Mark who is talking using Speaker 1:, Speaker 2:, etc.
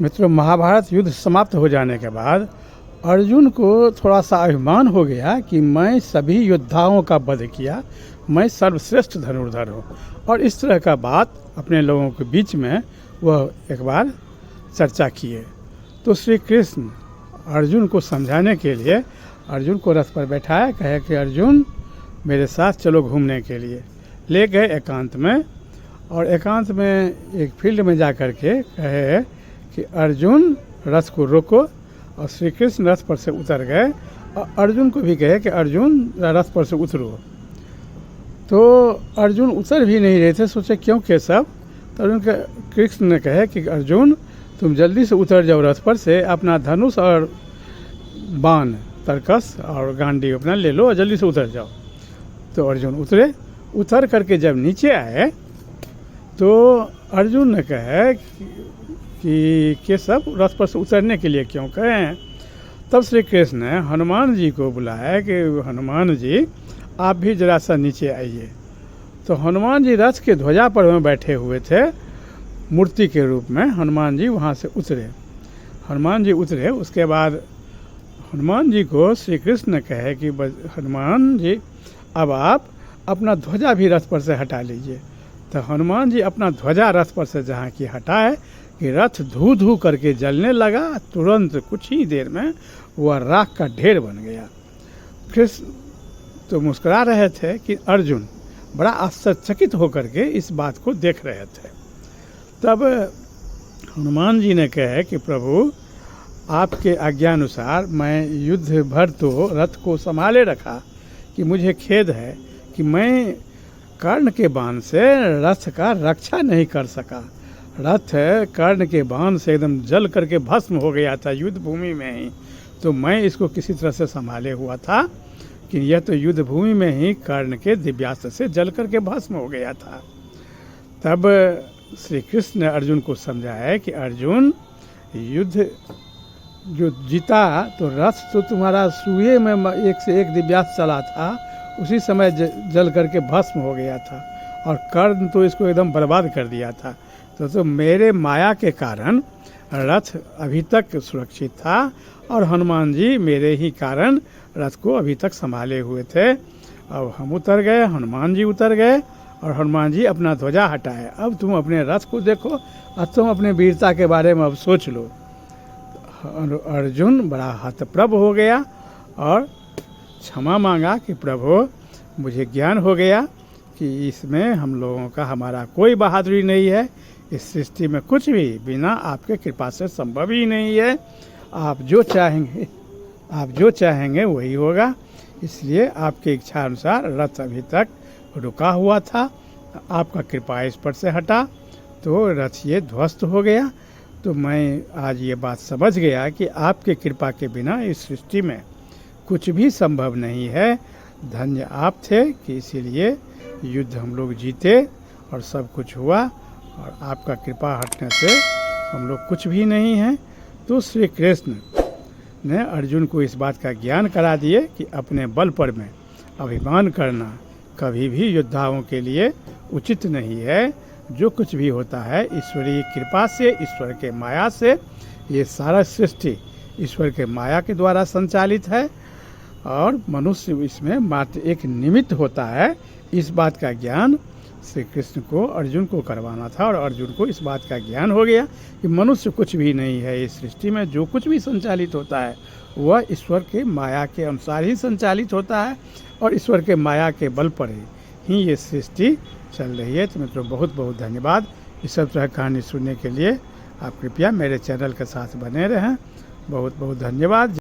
Speaker 1: मित्रों, महाभारत युद्ध समाप्त हो जाने के बाद अर्जुन को थोड़ा सा अभिमान हो गया कि मैं सभी योद्धाओं का वध किया, मैं सर्वश्रेष्ठ धनुर्धर हूँ। और इस तरह का बात अपने लोगों के बीच में वह एक बार चर्चा किए। तो श्री कृष्ण अर्जुन को समझाने के लिए अर्जुन को रथ पर बैठाया, कहे कि अर्जुन मेरे साथ चलो घूमने के लिए। ले गए एकांत में, और एकांत में एक फील्ड में जा कर के कहे कि अर्जुन रथ को रोको। और श्री कृष्ण रथ पर से उतर गए और अर्जुन को भी कहे कि अर्जुन रथ पर से उतरो। तो अर्जुन उतर भी नहीं रहे थे, सोचे क्यों केशव। तो अर्जुन के कृष्ण ने कहे कि अर्जुन तुम जल्दी से उतर जाओ रथ पर से, अपना धनुष और बाण तरकस और गांडी अपना ले लो और जल्दी से उतर जाओ। तो अर्जुन उतरे। उतर करके जब नीचे आए तो अर्जुन ने कहे कि केशव रथ पर से उतरने के लिए क्यों कहें। तब श्री कृष्ण ने हनुमान जी को बुलाया कि हनुमान जी आप भी जरा सा नीचे आइए। तो हनुमान जी रथ के ध्वजा पर में बैठे हुए थे, मूर्ति के रूप में। हनुमान जी वहाँ से उतरे। हनुमान जी उतरे, उसके बाद हनुमान जी को श्री कृष्ण ने कहे कि हनुमान जी अब आप अपना ध्वजा भी रथ पर से हटा लीजिए। तो हनुमान जी अपना ध्वजा रथ पर से जहाँ की हटाए कि रथ धू धू करके जलने लगा। तुरंत कुछ ही देर में वह राख का ढेर बन गया। कृष्ण तो मुस्कुरा रहे थे कि अर्जुन बड़ा आश्चर्यचकित होकर के इस बात को देख रहे थे। तब हनुमान जी ने कहे कि प्रभु आपके आज्ञानुसार मैं युद्ध भर तो रथ को संभाले रखा कि मुझे खेद है कि मैं कर्ण के बाण से रथ का रक्षा नहीं कर सका। रथ कर्ण के बाण से एकदम जल करके भस्म हो गया था युद्ध भूमि में ही। तो मैं इसको किसी तरह से संभाले हुआ था कि यह तो युद्ध भूमि में ही कर्ण के दिव्यास्त्र से जल करके भस्म हो गया था। तब श्री कृष्ण ने अर्जुन को समझाया कि अर्जुन युद्ध जो जीता तो रथ तो तुम्हारा सूर्य में एक से एक दिव्यास्त्र चला था, उसी समय जल करके भस्म हो गया था। और कर्ण तो इसको एकदम बर्बाद कर दिया था। तो मेरे माया के कारण रथ अभी तक सुरक्षित था और हनुमान जी मेरे ही कारण रथ को अभी तक संभाले हुए थे। अब हम उतर गए, हनुमान जी उतर गए और हनुमान जी अपना ध्वजा हटाए। अब तुम अपने रथ को देखो और तुम अपने वीरता के बारे में अब सोच लो। अर्जुन बड़ा हतप्रभ हो गया और क्षमा मांगा कि प्रभु मुझे ज्ञान हो गया कि इसमें हम लोगों का हमारा कोई बहादुरी नहीं है। इस सृष्टि में कुछ भी बिना आपके कृपा से संभव ही नहीं है। आप जो चाहेंगे वही होगा। इसलिए आपकी इच्छा अनुसार रथ अभी तक रुका हुआ था, आपका कृपा इस पर से हटा तो रथ ये ध्वस्त हो गया। तो मैं आज ये बात समझ गया कि आपके कृपा के बिना इस सृष्टि में कुछ भी संभव नहीं है। धन्य आप थे कि इसीलिए युद्ध हम लोग जीते और सब कुछ हुआ, और आपका कृपा हटने से हम लोग कुछ भी नहीं हैं। तो श्री कृष्ण ने अर्जुन को इस बात का ज्ञान करा दिए कि अपने बल पर में अभिमान करना कभी भी योद्धाओं के लिए उचित नहीं है। जो कुछ भी होता है ईश्वरीय कृपा से, ईश्वर के माया से। ये सारा सृष्टि ईश्वर के माया के द्वारा संचालित है और मनुष्य इसमें मात्र एक निमित्त होता है। इस बात का ज्ञान श्री कृष्ण को अर्जुन को करवाना था और अर्जुन को इस बात का ज्ञान हो गया कि मनुष्य कुछ भी नहीं है। इस सृष्टि में जो कुछ भी संचालित होता है वह ईश्वर के माया के अनुसार ही संचालित होता है और ईश्वर के माया के बल पर ही ये सृष्टि चल रही है। तो मित्रों, बहुत बहुत धन्यवाद। इस सब तरह कहानी सुनने के लिए आप कृपया मेरे चैनल के साथ बने रहें। बहुत बहुत धन्यवाद।